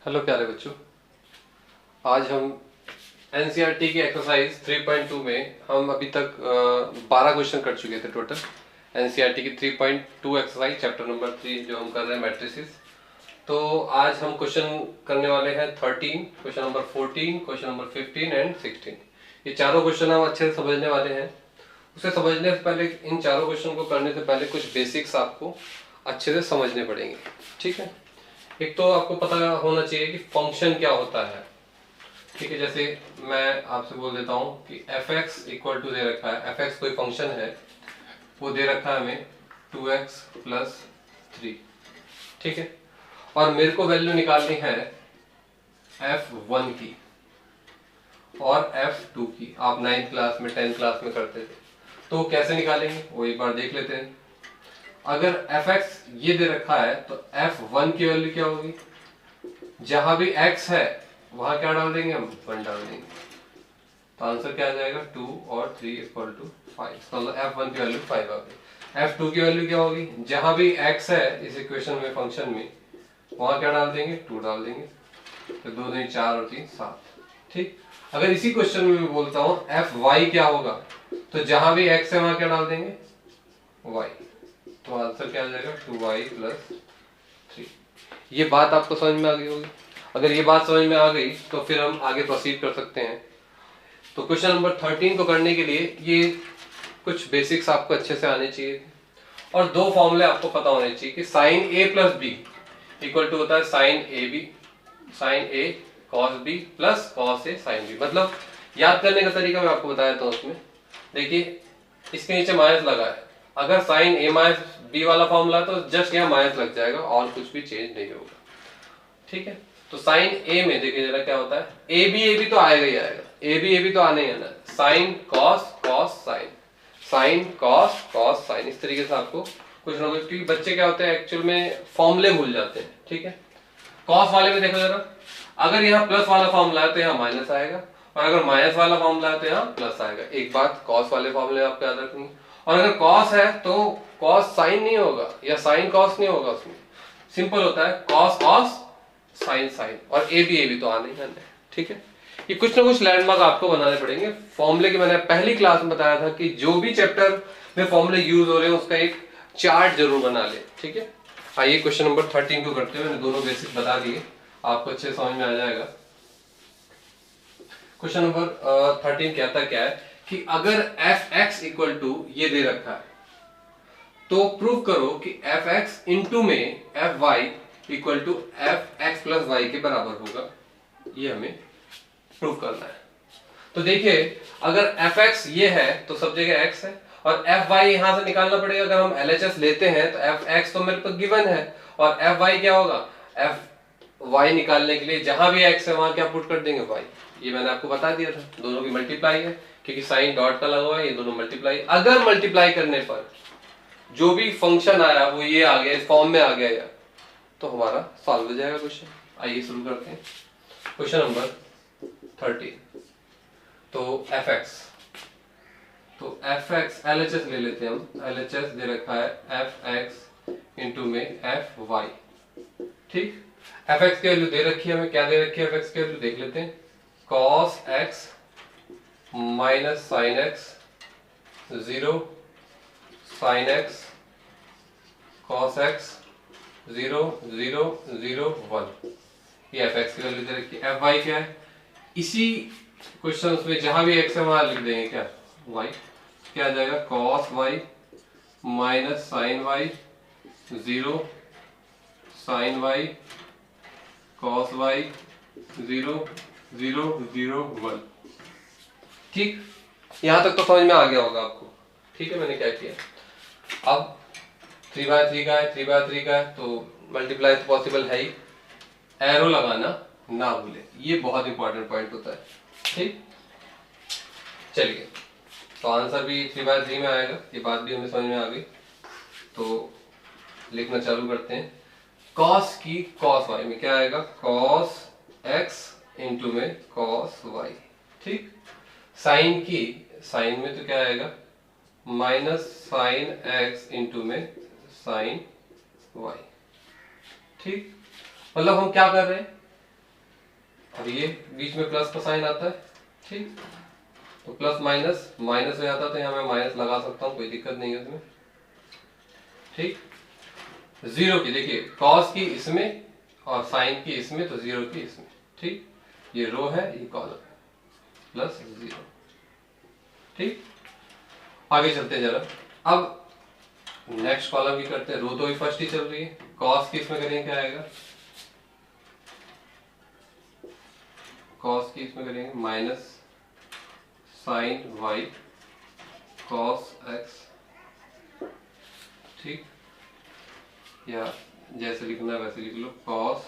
Hello प्यारे बच्चों। आज हम एनसीईआरटी की एक्सरसाइज 3.2 में हम अभी तक 12 क्वेश्चन कर चुके थे टोटल। एनसीईआरटी की 3.2 एक्सरसाइज चैप्टर नंबर 3 जो हम कर रहे हैं मैट्रिसेस। तो आज हम क्वेश्चन करने वाले हैं 13, question number 14, question number 15 and 16। ये चारों क्वेश्चन हम अच्छे से समझने वाले हैं। उसे समझने से पहले, इन चारों क्वेश्चन को करने से पहले कुछ बेसिक्स आपको अच्छे से समझने पड़ेंगे। ठीक है। एक तो आपको पता होना चाहिए कि फंक्शन क्या होता है। ठीक है, जैसे मैं आपसे बोल देता हूं कि f(x) इक्वल टू दे रखा है, f(x) कोई फंक्शन है, वो दे रखा है हमें 2x प्लस 3। ठीक है, और मेरे को वैल्यू निकालनी है f1 की और f2 की। आप 9th क्लास में 10th क्लास में करते थे, तो कैसे निकालेंगे वो एक बार देख लेते हैं। अगर f(x) ये दे रखा है तो f1 की वैल्यू क्या होगी? जहां भी x है वहां क्या डाल देंगे, हम 1 डाल देंगे। तो आंसर क्या आ जाएगा, 2 और 3 इक्वल टू 5। तो f1 की वैल्यू 5 आ गई। f2 की वैल्यू क्या होगी? जहां भी x है इस इक्वेशन में, फंक्शन में, वहां क्या डाल देंगे, 2 डाल देंगे। तो 2 2 4 और 3 7। ठीक। अगर इसी क्वेश्चन में मैं बोलता हूं fy क्या होगा, तो जहां भी x है वहां क्या डाल देंगे, y। तो आंसर क्या आ जाएगा, 2y प्लस 3। ये बात आपको समझ में आ गई होगी। अगर ये बात समझ में आ गई तो फिर हम आगे प्रोसीड कर सकते हैं। तो क्वेश्चन नंबर 13 को करने के लिए ये कुछ बेसिक्स आपको अच्छे से आने चाहिए और दो फॉर्मूले आपको पता होने चाहिए कि sine A plus B equal to होता है sine A B, sine A cos B plus cos A sine B. मतलब याद करने का तरीका मैं आपको बताया था उसमें। देखिए, इसके नीचे माइनस लगा है। अगर साइन ए माइनस बी वाला फॉर्मूला है तो जस्ट यहाँ माइनस लग जाएगा और कुछ भी चेंज नहीं होगा। ठीक है, तो साइन ए में देखिए जरा क्या होता है, ए बी तो आएगा ही आएगा, ए बी तो आने ही आना। Sign cos cos sine, sine cos cos sign, इस तरीके से आपको कुछ ना कुछ, क्योंकि बच्चे क्या होते हैं एक्चुअल में फॉर्मूले भूल जाते हैं। ठीक है, कॉस वाले में देखो जरा, अगर यहाँ प्लस वाला फॉर्मूला है तो यहाँ माइनस आएगा, और अगर माइनस वाला फॉर्मूला है तो यहाँ प्लस आएगा। एक बात कॉस वाले फॉर्मूले आपको याद रखनी है। और अगर कॉस है तो कॉस साइन नहीं होगा या साइन कॉस नहीं होगा, उसमें सिंपल होता है कॉस कॉस साइन साइन, और ए बी तो आने ही आने। ठीक है, ये कुछ ना कुछ लैंडमार्क आपको बनाने पड़ेंगे फॉर्मूले की। मैंने पहली क्लास में बताया था कि जो भी चैप्टर में फॉर्मूले यूज हो रहे हैं उसका एक चार्ट जरूर बना ले। ठीक है, आइए क्वेश्चन नंबर 13 को करते हैं। मैंने दोनों बेसिक बता दिए, आपको अच्छे समझ में आ जाएगा। क्वेश्चन नंबर 13 कहता क्या है कि अगर f(x) इक्वल टू ये दे रखा है तो प्रूव करो कि f(x) इनटू में fy equal to f(x) plus y के बराबर होगा। ये हमें प्रूव करना है। तो देखिए, अगर f(x) ये है तो सब जगह x है, और fy यहां से निकालना पड़ेगा। अगर हम LHS लेते हैं तो f(x) तो मेरे पास गिवन है, और fy क्या होगा, fy निकालने के लिए जहां भी x है वहां क्या पुट कर देंगे, y। ये मैंने आपको बता दिया था, दोनों की मल्टीप्लाई है, क्योंकि साइन डॉट का लगा हुआ है, ये दोनों मल्टीप्लाई। अगर मल्टीप्लाई करने पर जो भी फंक्शन आया वो ये आ गया, इस फॉर्म में आ गया यार, तो हमारा सॉल्व हो जाएगा क्वेश्चन। आइए शुरू करते हैं क्वेश्चन नंबर 13। तो f(x), तो f(x) LHS ले लेते हैं हम। LHS दे रखा है f(x) इनटू में fy। ठीक, f(x) की वैल्यू दे रखी है हमें, क्या दे रखी है f(x) की वैल्यू देख लेते हैं, cos x minus sine x 0, sine x cos x 0 0 0 1। ये f(x) की वैल्यू दे रखी है। fy क्या है, इसी क्वेश्चन में जहां भी x है वहां लिख देंगे क्या, y। क्या आ जाएगा, cos y minus sine y 0, sine y cos y 0 0 0 1। ठीक, यहां तक तो समझ में आ गया होगा आपको। ठीक है, मैंने क्या किया, अब 3/3 का है, 3/3 का है, तो मल्टीप्लाई तो पॉसिबल है ही। एरो लगाना ना भूले, ये बहुत इंपॉर्टेंट पॉइंट होता है। ठीक, चलिए, तो आंसर भी 3/3 में आएगा, ये बात भी हमें समझ में आ गई। तो लिखना चालू करते हैं। cos की cos y में क्या आएगा, cos x इंटू में cos y। ठीक, साइन की साइन में तो क्या आएगा, माइनस साइन x इंटू में साइन y। ठीक, मतलब हम क्या कर रहे हैं, और ये बीच में प्लस का साइन आता है, ठीक। तो प्लस माइनस माइनस हो जाता है, तो यहाँ मैं माइनस लगा सकता हूँ, कोई दिक्कत नहीं है उसमें, ठीक। जीरो की देखिए कॉस की इसमें और साइन की इसमें, तो जीरो की इसमें, ठीक। ये रो है, ये कॉलम है, प्लस जीरो, ठीक। आगे चलते हैं जरा। अब नेक्स्ट कॉलम की करते हैं, रो तो ही फर्स्ट ही चल रही है, कॉस की इसमें करेंगे क्या आएगा, कॉस की इसमें करेंगे minus sine y cos x, ठीक। या जैसे लिखना है वैसे लिख लो, कॉस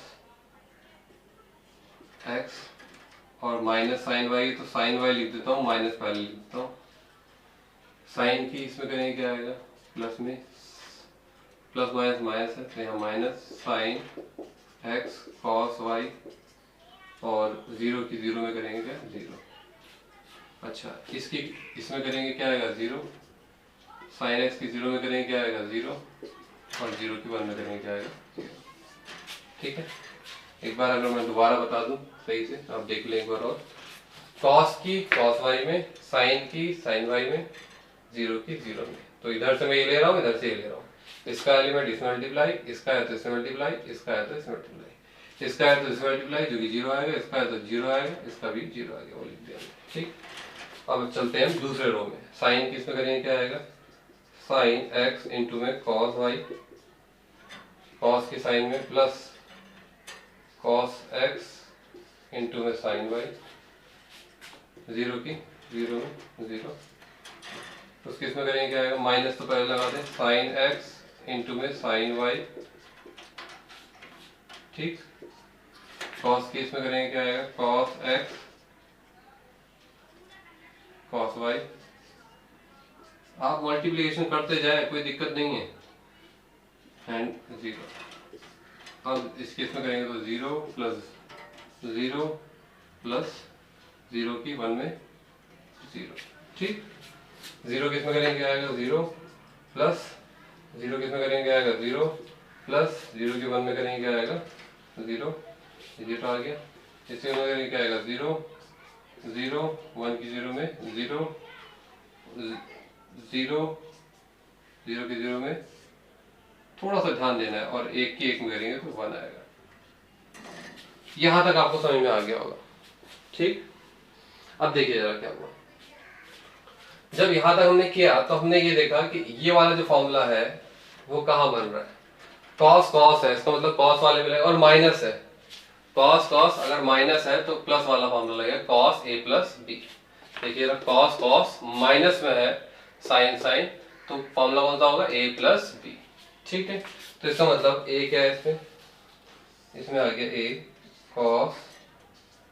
एक्स और माइनस साइन वाई, तो साइन वाई लिख देता हूँ, माइनस पहले लिख देता हूँ। साइन की इसमें करेंगे क्या आएगा, प्लस में प्लस माइनस माइनस है, तो यहाँ minus sine x cos y, और जीरो की जीरो में करेंगे क्या, जीरो। अच्छा इसकी इसमें करेंगे क्या आएगा, जीरो। साइन एक्स की जीरो में करेंगे क्या आएगा, जीरो। और जीरो की वन में करेंगे क्या आएगा, जीरो, ठीक है। एक बार अगर मैं दोबारा बता दूं सही से, आप देख लें एक बार और। कॉस की कॉस वाई में, साइन की साइन वाई में, जीरो की जीरो में। तो इधर से मैं ये ले रहा हूँ, इधर से ये ले रहा हूँ। इसका एलिमेंट इसमें मल्टीप्लाई, इसका है तो इसमें मल्टीप्लाई, इसका है तो इसमें मल्टीप्लाई, इसका है तो इसमें मल्टीप्लाई, जो कि जीरो आएगा, इसका है तो जीरो आएगा, इसका भी जीरो आएगा, वो लिख दिया, ठीक। अब चलते हैं दूसरे रो में। साइन की इसमें करेंगे क्या आएगा, साइन एक्स इंटू में कॉस वाई, कॉस की साइन में प्लस कॉस एक्स इंटू में साइन वाई, जीरो की जीरो में जीरो। उसके इसमें करेंगे क्या आएगा, माइनस तो पहले लगा दें, साइन एक्स इंटू में साइन वाई, ठीक। कॉस की इसमें करेंगे क्या आएगा, कॉस एक्स कॉस वाई। आप मल्टीप्लिकेशन करते जाए, कोई दिक्कत नहीं है, एंड जीरो। अब इसके इसमें करेंगे तो जीरो प्लस जीरो की वन में जीरो, ठीक। जीरो किस में करेंगे क्या आएगा, जीरो प्लस जीरो किस में करेंगे क्या आएगा, जीरो प्लस जीरो की वन में करेंगे क्या आएगा, जीरो, जीरो आ गया। इसमें करेंगे क्या आएगा, जीरो जीरो, वन की जीरो में जीरो, जीरो जीरो की जीरो में थोड़ा सा ध्यान देना है, और एक की एक में करेंगे तो वन आएगा। यहां तक आपको समझ में आ गया होगा, ठीक। अब देखिए जरा क्या हुआ। जब यहां तक हमने किया तो हमने ये देखा कि ये वाला जो फॉर्मूला है वो कहां बन रहा है, कॉस कॉस है, इसका मतलब कॉस वाले में लगेगा, और माइनस है, कॉस कॉस अगर माइनस है तो प्लस वाला फॉर्मूला लगेगा, कॉस ए प्लस बी। देखिए कॉस कॉस माइनस में है, साइन साइन, तो फॉर्मूला कौन सा होगा, ए प्लस बी, ठीक है। तो इसका मतलब ए क्या है, इसमें इसमें आ गया ए कॉस,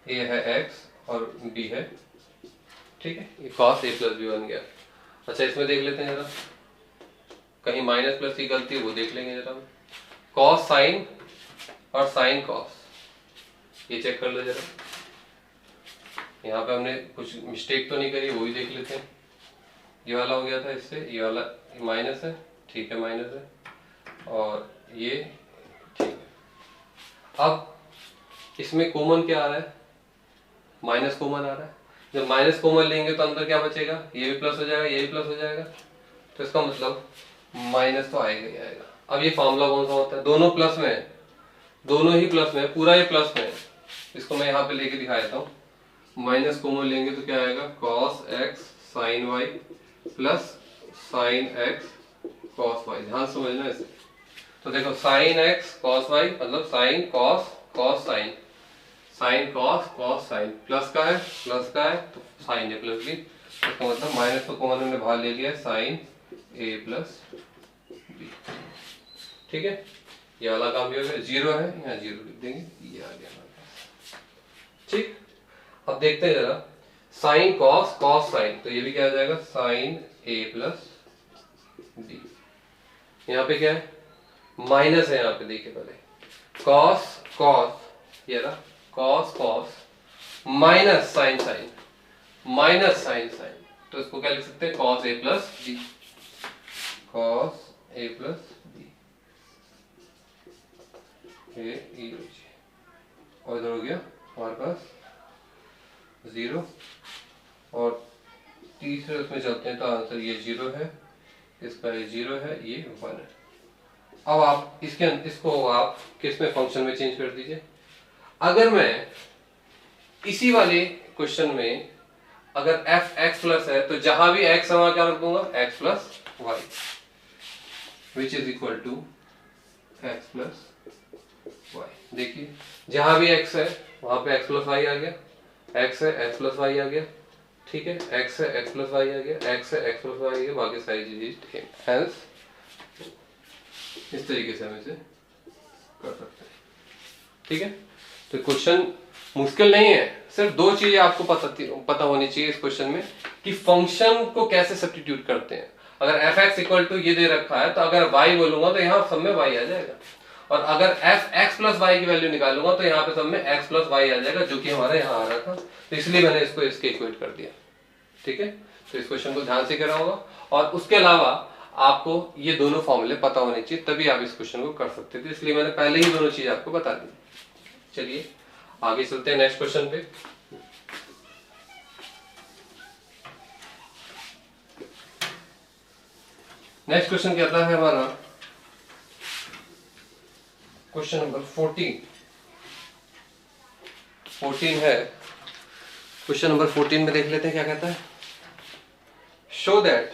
ए है एक्स और बी है, ठीक है, ये कॉस ए प्लस बी बन गया। अच्छा इसमें देख लेते हैं जरा, कहीं माइनस प्लस की गलती है वो देख लेंगे जरा। कॉस साइन और साइन कॉस, ये चेक कर लो जरा, यहाँ पे हमने कुछ मिस्टेक तो नहीं करी, वो भी देख लेते हैं। ये वाला हो गया था इससे, ये वाला माइनस है, ठीक है माइनस है, और ये ठीक है। अब इसमें कॉमन क्या आ रहा है, माइनस कॉमन आ रहा है। जब माइनस कॉमन लेंगे तो अंदर क्या बचेगा, ये भी प्लस हो जाएगा, ये भी प्लस हो जाएगा, तो इसका मतलब माइनस तो आएगा ही आएगा। अब ये फॉर्मूला कौन सा होता है, दोनों प्लस में है, दोनों ही प्लस में है, पूरा ये प्लस में है। इसको मैं यहाँ पे लेके दिखा देता हूँ। माइनस कॉमन लेंगे तो क्या आएगा, cos x sine y plus sine x cos y. ध्यान समझना इसे। तो देखो साइन एक्स कॉस वाई मतलब sine cos cos sine, sine cos cos sine, plus का है तो साइन ए प्लस बी। इसका मतलब माइनस को कॉमन हमने बाहर ले लिया, साइन ए प्लस बी, ठीक है। ये वाला काम भी हो गया, जीरो है यहाँ जीरो लिख देंगे, ये आ गया हमारे पास, ठीक। अब देखते हैं जरा, साइन कॉस कॉस साइन, तो ये भी क्या आ जाएगा, साइन ए प्लस बी। यहाँ पे क्या है, माइनस है, यहाँ पे देखिए पहले कॉस कॉस, ये रहा cos cos minus sine sine, minus sine sine, तो इसको क्या लिख सकते हैं, cos A plus B, cos A plus B, ये और इधर हो गया हमारे पास 0 और तीसरे उसमें चलते हैं तो आंसर ये 0 है, इसका ये 0 है, ये 1 है। अब आप इसको आप किस में फंक्शन में चेंज कर दीजिए। अगर मैं इसी वाले क्वेश्चन में अगर एफ एक्स प्लस है तो जहां भी एक्स है वहां क्या रख दूंगा, x plus y, which is equal to x plus y. देखिए जहां भी एक्स है वहां पे एक्स प्लस वाई आ गया, एक्स है एक्स प्लस वाई आ गया, ठीक है, एक्स है एक्स प्लस वाई आ गया, एक्स है एक्स प्लस वाई आ गया, बाकी सारी चीजें हेंस इस तरीके से हम इसे कर सकते हैं। ठीक है, तो क्वेश्चन मुश्किल नहीं है, सिर्फ दो चीजें आपको पता होनी चाहिए इस क्वेश्चन में कि फंक्शन को कैसे सब्स्टिट्यूट करते हैं। अगर एफ एक्स इक्वल टू ये दे रखा है तो अगर वाई बोलूंगा तो यहाँ सब में वाई आ जाएगा, और अगर एफ एक्स प्लस वाई की वैल्यू निकालूंगा तो यहाँ पे सब में एक्स प्लस वाई आ जाएगा, जो कि हमारा यहाँ आ रहा था, तो इसलिए मैंने इसको इसके इक्वेट कर दिया। ठीक है, तो इस क्वेश्चन को ध्यान से करा होगा, और उसके अलावा आपको ये दोनों फॉर्मूले पता होने चाहिए, तभी आप इस क्वेश्चन को कर सकते थे, इसलिए मैंने पहले ही दोनों चीज आपको बता दी। चलिए आगे चलते हैं नेक्स्ट क्वेश्चन पे। नेक्स्ट क्वेश्चन कहता है हमारा क्वेश्चन नंबर 14 है। क्वेश्चन नंबर 14 में देख लेते हैं क्या कहता है। शो दैट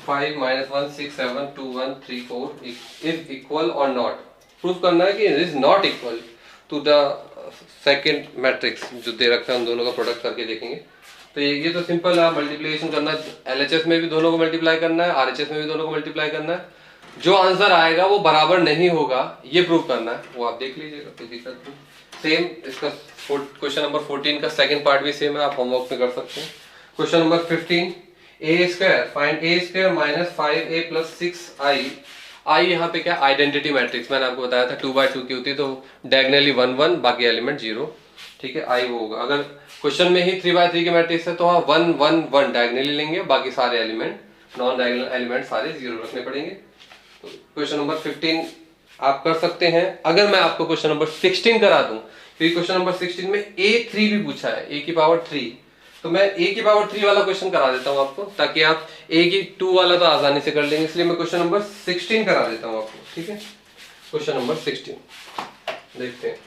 5 - 1 6 7 2 1 3 4 इज इक्वल और नॉट। प्रूव करना है कि it is not equal to the second matrix जो दे रखा है, उन दोनों का प्रोडक्ट करके देखेंगे। तो ये तो सिंपल है, मल्टीप्लिकेशन करना, एलएचएस में भी दोनों को मल्टीप्लाई करना है, आरएचएस में भी दोनों को मल्टीप्लाई करना है, जो आंसर आएगा वो बराबर नहीं होगा ये प्रूव करना है, वो आप देख लीजिएगा, कोई दिक्कत नहीं। सेम इसका क्वेश्चन नंबर 14 का सेकंड पार्ट भी सेम है, आप होमवर्क में कर सकते हैं। Question number 15, A square find A square minus 5a plus 6i। I यहाँ पे क्या, आइडेंटिटी मैट्रिक्स, मैंने आपको बताया था 2x2 की होती है, तो डायगोनली 1 1 बाकी एलिमेंट 0। ठीक है, आई वो होगा। अगर क्वेश्चन में ही 3x3 की मैट्रिक्स है तो हाँ 1 1 1 डायगोनली लेंगे, बाकी सारे एलिमेंट नॉन डायगोनल एलिमेंट सारे 0 रखने पड़ेंगे। तो क्वेश्चन नंबर 15 आप कर सकते हैं। अगर मैं आपको क्वेश्चन नंबर 16 करा दूं, क्योंकि क्वेश्चन नंबर 16 में a3 भी पूछा है, a की पावर 3, तो मैं a की पावर 3 वाला क्वेश्चन करा देता हूं आपको, ताकि आप a की 2 वाला तो आसानी से कर लेंगे, इसलिए मैं क्वेश्चन नंबर 16 करा देता हूं आपको। ठीक है, क्वेश्चन नंबर 16 देखते हैं,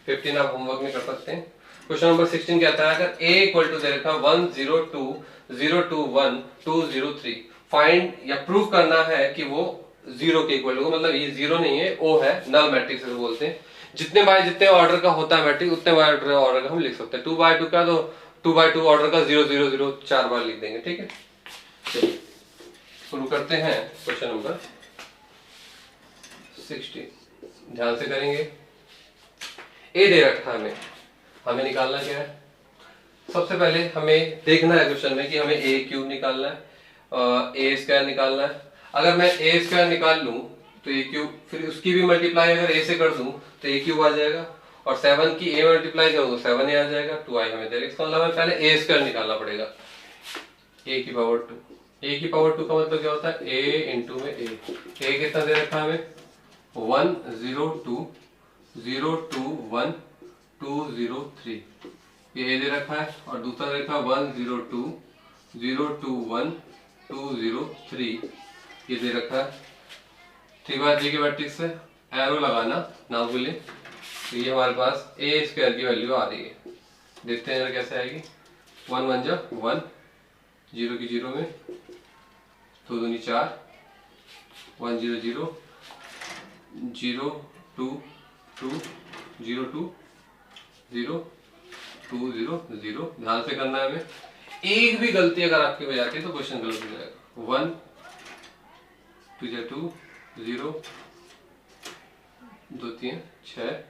15 आप होमवर्क में कर सकते हैं। क्वेश्चन नंबर 16 कहता है, अगर a इक्वल टू दे रखा 1 0 2 0 2 1 2 0 3, फाइंड या प्रूव करना है कि वो 0 के इक्वल होगा, मतलब ये 0 नहीं है, ओ है, नल मैट्रिक्स से बोलते हैं। जितने बाय जितने ऑर्डर का होता है मैट्रिक्स, उतने बाय ऑर्डर का हम लिख सकते हैं। 2x2 का तो 2x2 ऑर्डर का 0 0 0 4 बार लिख देंगे। ठीक है, चलिए शुरू करते हैं क्वेश्चन नंबर 16, ध्यान से करेंगे। ए दे रखा है, हमें निकालना क्या है। सबसे पहले हमें देखना है क्वेश्चन में कि हमें ए क्यूब निकालना है, ए स्क्वायर निकालना है। अगर मैं ए स्क्वायर निकाल लूं तो ए क्यूब, फिर उसकी भी मल्टीप्लाई अगर ए से कर दूं तो ए क्यूब आ जाएगा, और 7 की ए मल्टीप्लाई करूं तो 7 a आ जाएगा, 2i हमें दे रहा है। इसका मतलब हमें पहले ए स्क्वायर निकालना पड़ेगा, a की पावर 2। a की पावर 2 का मतलब क्या होता है, a इंटू में a। a कितना दे रखा है हमें, 1 0 2 0 2 1 2 0 3, ये a दे रखा है, और दूसरा दे रखा 1 0 2 0 2 1 2 0 3, ये दे रखा है। 3x3 की मैट्रिक्स से एरो लगाना ना भूलें। तो ये हमारे पास a स्क्वायर की वैल्यू आ रही है, देखते हैं कैसे आएगी। 1 1 जा 1, 0 की 0 में 2 दूनी 4, 1 0 0 0 2 2 0 2 0 2 0 0। ध्यान से करना है हमें, एक भी गलती अगर आपकी हो जाती है तो क्वेश्चन गलत हो जाएगा। 1 2 2 0 2 3 6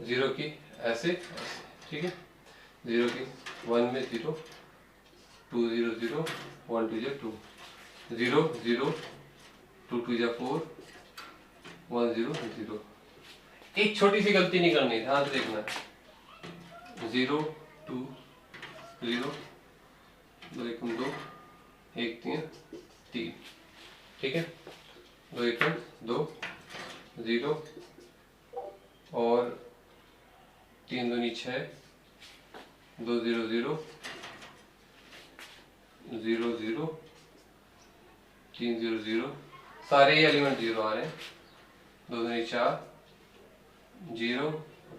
0 की ऐसे, ठीक है, 0 की 1 में 0 2 0 0 1 2 2 0 0 2 2 4 1 0 0। एक छोटी सी गलती नहीं करनी, ध्यान से देखना। 0 2 0 2 1 2 1 3 3, ठीक है, 2 1 2 0 और 3 दूनी 6, 2 0 0 0 0 3 0 0, सारे ही एलिमेंट 0 आ रहे हैं। 2 दूनी 4, 0,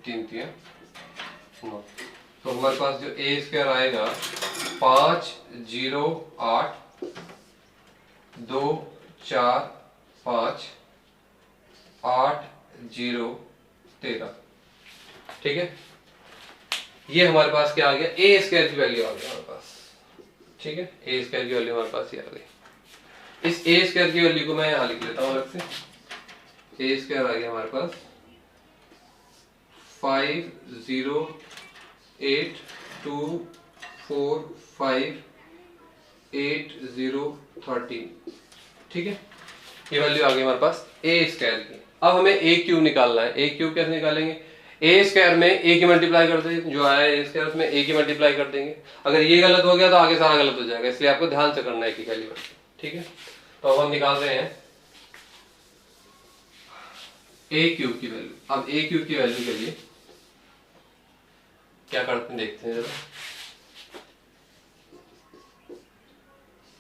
3 3 9। तो हमारे पास जो ए स्क्वायर आएगा 5 0 8 2 4 5 8 0 13। ठीक है, ये हमारे पास क्या आ गया, ए स्क्वायर की वैल्यू आ गई हमारे पास। ठीक है, ए स्क्वायर की वैल्यू हमारे पास ये आ गई। इस ए स्क्वायर की वैल्यू को मैं यहां लिख लेता हूं अलग से। ए स्क्वायर आ गया हमारे पास 5 0 8 2 4 5 8 0 13। ठीक है, ये वैल्यू आ गई हमारे पास ए स्क्वायर की। अब हमें ए क्यूब निकालना है। ए क्यूब कैसे निकालेंगे, ए स्क्वायर में ए की मल्टीप्लाई कर देंगे, जो आया ए स्क्वायर उसमें ए की मल्टीप्लाई कर देंगे। अगर ये गलत हो गया तो आगे सारा गलत हो जाएगा, इसलिए आपको ध्यान से करना है कि कैलिबर। ठीक है, तो अब हम निकाल रहे हैं ए क्यूब की वैल्यू। अब ए क्यूब की वैल्यू के लिए क्या करते हैं देखते हैं जरा।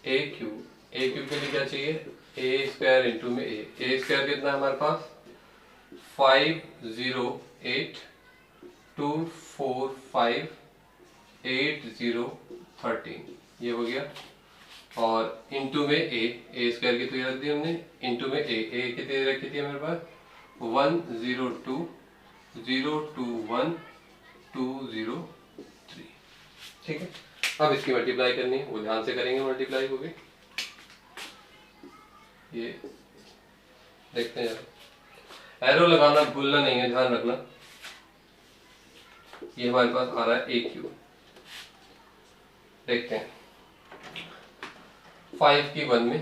ए क्यूब के लिए क्या चाहिए, ए स्क्वायर इंटू में ए स्क्वायर कितना है हमारे पास 5 0 8 2 4 5 8 0 13, ये हो गया। और इंटू में ए स्क्वायर की तो ये रख दी हमने, इंटू में ए कितनी रखी थी हमारे पास 1 0 2 0 2 1 2 0 3। ठीक है, अब इसकी मल्टीप्लाई करनी है, वो ध्यान से करेंगे मल्टीप्लाई को भी। ये देखते हैं, एरो लगाना भूलना नहीं है, ध्यान रखना। ये हमारे पास आ रहा है ए क्यूब। देखते हैं 5 की 1 में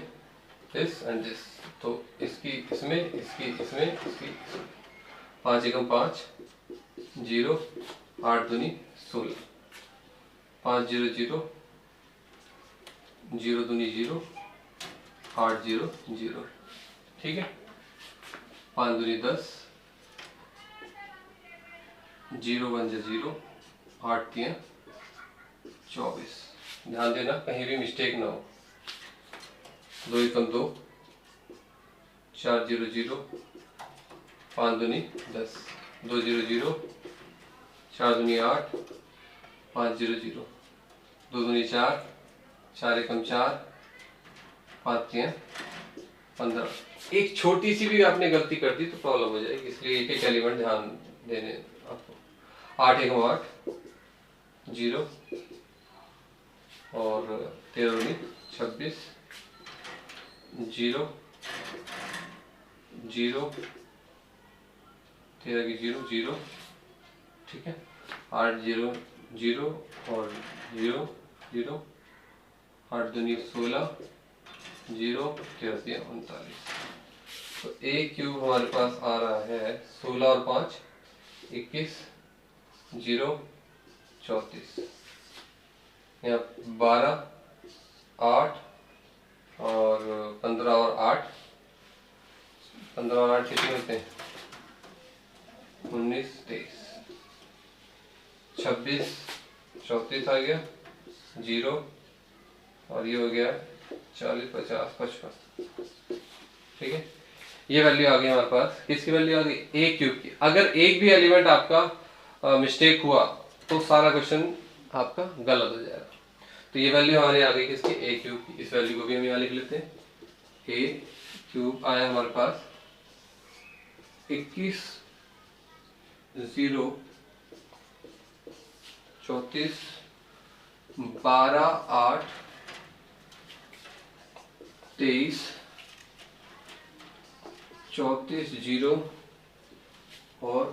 दिस एंड दिस, तो इसकी इसमें, इसकी इसमें, इसकी इसमें। 5 एकम 5 0 8 दूनी 16, 5 0 0 0 दूनी 0 8 0 0। ठीक है, 5 दूनी 10 0 1 0 8 3 24। ध्यान देना कहीं भी मिस्टेक ना हो। 2 एकम 2 4 0 0 5 दूनी 10 2 0 0 4 दूनी 8 5 0 0 2 दूनी 4 4 एकम 4 5 3 15। एक छोटी सी भी आपने गलती कर दी तो प्रॉब्लम हो जाएगी, इसलिए एक एक एलिमेंट ध्यान देने आपको। 8 एकम 8 0 और 13 दूनी 26 0 0 13 की 0 0। ठीक है, 8 0 0 और 0 0 8 दूनी 16 0 13 39। तो ए क्यूब हमारे पास आ रहा है 16 और 5 21 0 34। यहाँ 12 8 और 15 और 8 15 और 8 कितने होते हैं 19 23 26 34 आ गया 0 और ये हो गया 40 50 55। ठीक है, ये वैल्यू आ गई हमारे पास। किसकी वैल्यू आ गई, ए क्यूब की। अगर एक भी एलिमेंट आपका मिस्टेक हुआ तो सारा क्वेश्चन आपका गलत हो जाएगा। तो ये वैल्यू हमारी आ गई किसकी, ए क्यूब की। इस वैल्यू को भी हम यहाँ लिख लेते हैं। ए क्यूब आया हमारे पास 21 0 34 12 8 23 34 0 और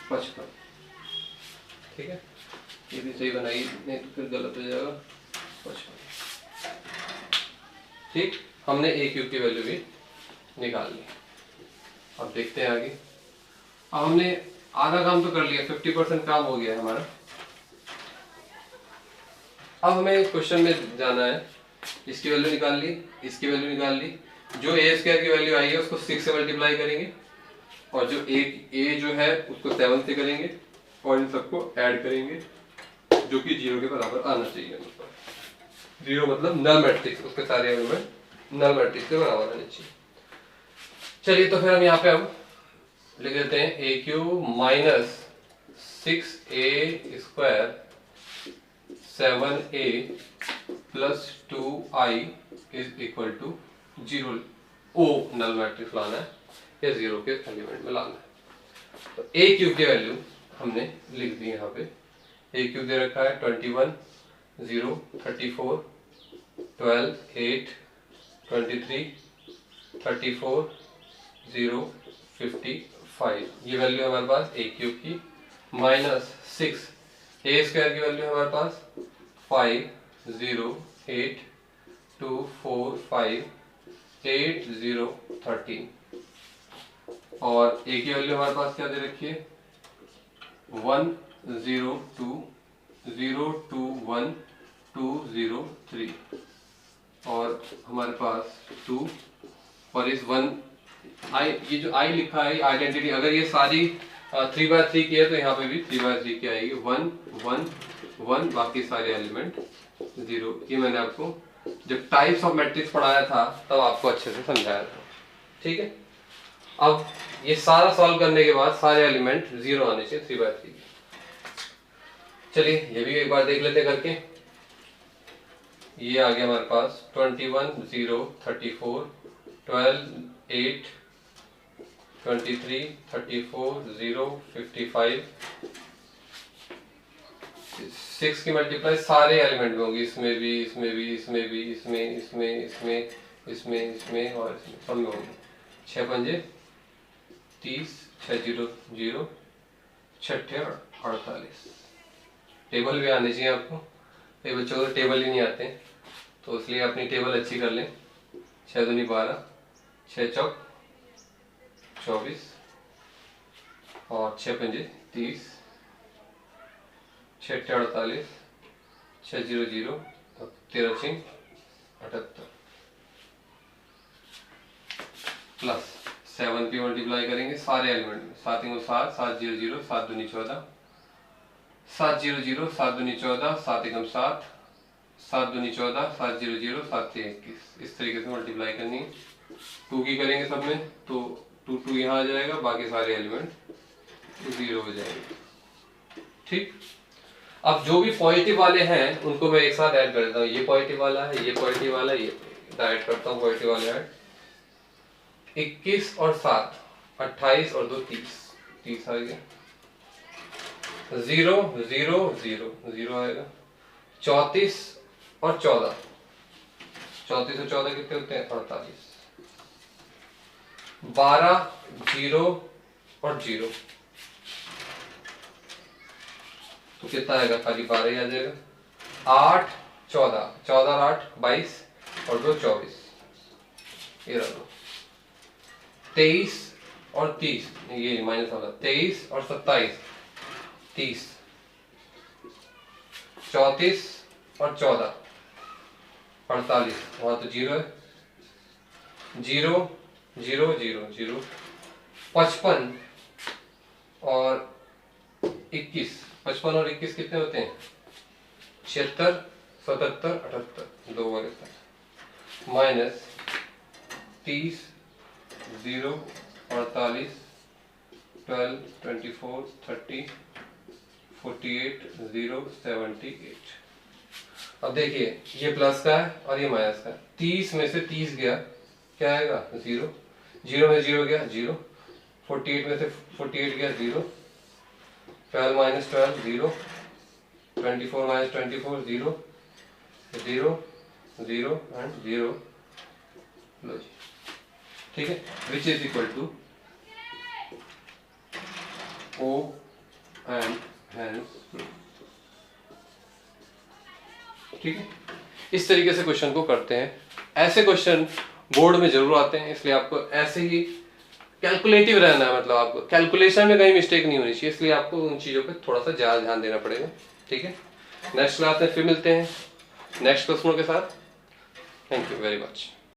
55। ठीक है, ये भी सही बनाई, नहीं तो फिर गलत हो जाएगा 55। ठीक, हमने ए क्यूब की वैल्यू भी निकाल ली। अब देखते हैं आगे। अब हमने आधा काम तो कर लिया, 50% काम हो गया हमारा। अब हमें क्वेश्चन में जाना है। इसकी वैल्यू निकाल ली, इसकी वैल्यू निकाल ली। जो ए स्क्वायर की वैल्यू आई है उसको 6 से मल्टीप्लाई करेंगे और जो एक ए जो है उसको 7 से करेंगे और इन सबको ऐड करेंगे जो कि 0 के बराबर आना चाहिए। 0 मतलब नल मैट्रिक्स, उसके सारे एलिमेंट नल मैट्रिक्स के बराबर आने चाहिए। चलिए तो फिर हम यहाँ पे अब लिख देते हैं A cube minus 6a² 7a plus 2i is equal to 0। O null matrix लाना है या 0 के एलिमेंट में लाना है। तो ए क्यूब की वैल्यू हमने लिख दी यहाँ पे। ए क्यूब दे रखा है 21 0 34 12 8 23 34 0 55, ये वैल्यू हमारे पास ए क्यूब की, माइनस 6 ए स्क्वायर की वैल्यू हमारे पास 5 0 8 2 4 5 8 0 13, और ए की वैल्यू हमारे पास क्या दे रखी है 1 0 2 0 2 1 2 0 3, और हमारे पास 2 और इस 1 आई, ये जो आई लिखा है आइडेंटिटी, अगर ये सारी 3/3 की है तो यहाँ पे भी 3/3 की आएगी। 1 1 1, बाकी सारे एलिमेंट 0। ये मैंने आपको जब टाइप्स ऑफ मैट्रिक्स पढ़ाया था तब आपको अच्छे से समझाया था, ठीक है। अब ये सारा सॉल्व करने के बाद सारे एलिमेंट 0 आने चाहिए 3/3। चलिए ये भी एक बार देख लेते करके। ये आ गया हमारे पास 21 0 34 12 8 23 34 0 55, 6 की मल्टीप्लाई सारे एलिमेंट में होगी, इसमें भी इसमें भी इसमें भी इसमें इसमें इसमें इसमें इसमें और इसमें सब में होगी। 6 पंजे 30 6 0 0 6 48। टेबल भी आने चाहिए आपको, कई बच्चों को टेबल ही नहीं आते, तो इसलिए अपनी टेबल अच्छी कर लें। 6 दूनी 12 6 चौक 24 और 6 पंजे 30 6 48 6 0 0 13 6 78 प्लस 7 की मल्टीप्लाई करेंगे सारे एलिमेंट में। 7 7 7 0 0 7 दूनी 14 7 0 0 7 दूनी 14 7 एकम 7 7 दूनी 14 7 0 0 7 3 21, इस तरीके से मल्टीप्लाई करनी है। 2 की करेंगे सब में तो 2 2 यहाँ आ जाएगा, बाकी सारे एलिमेंट 0 हो जाएंगे, ठीक। अब जो भी पॉजिटिव वाले हैं उनको मैं एक साथ ऐड कर देता हूँ। ये पॉजिटिव वाला है, ये पॉजिटिव वाला है, ये ऐड करता हूँ पॉजिटिव वाले ऐड। 21 और 7 28 और 2 30 30 आ गया। 0 0 0 0 आएगा। 34 और 14 34 और 14 कितने होते हैं 48। 12 0 और 0 तो कितना आएगा, खाली 12 ही आ जाएगा। 8 14 14 और 8 22 और 2 24, ये रहा। 23 और 30, ये माइनस होगा। 23 और 27 30, 34 और 14 48, वहां तो 0 है। 0 0 0 0 55 और 21, 55 और 21 कितने होते हैं 76 77 78, 2 वाले माइनस 30 0 48 12 24 30 48 0 78। अब देखिए ये प्लस का है और ये माइनस का है। 30 में से 30 गया, क्या आएगा 0, 0 में 0 गया 0, 48 में से 48 गया 0, 12 माइनस 12 0, 24 माइनस 24 0 0 0 एंड 0, लो जी, ठीक है, which is equal to O and hence, ठीक है। इस तरीके से क्वेश्चन को करते हैं। ऐसे क्वेश्चन बोर्ड में जरूर आते हैं, इसलिए आपको ऐसे ही कैलकुलेटिव रहना है, मतलब आपको कैलकुलेशन में कहीं मिस्टेक नहीं होनी चाहिए, इसलिए आपको उन चीज़ों पे थोड़ा सा ज़्यादा ध्यान देना पड़ेगा, ठीक है। नेक्स्ट क्लास में फिर मिलते हैं नेक्स्ट क्वेश्चनों के साथ। Thank you very much.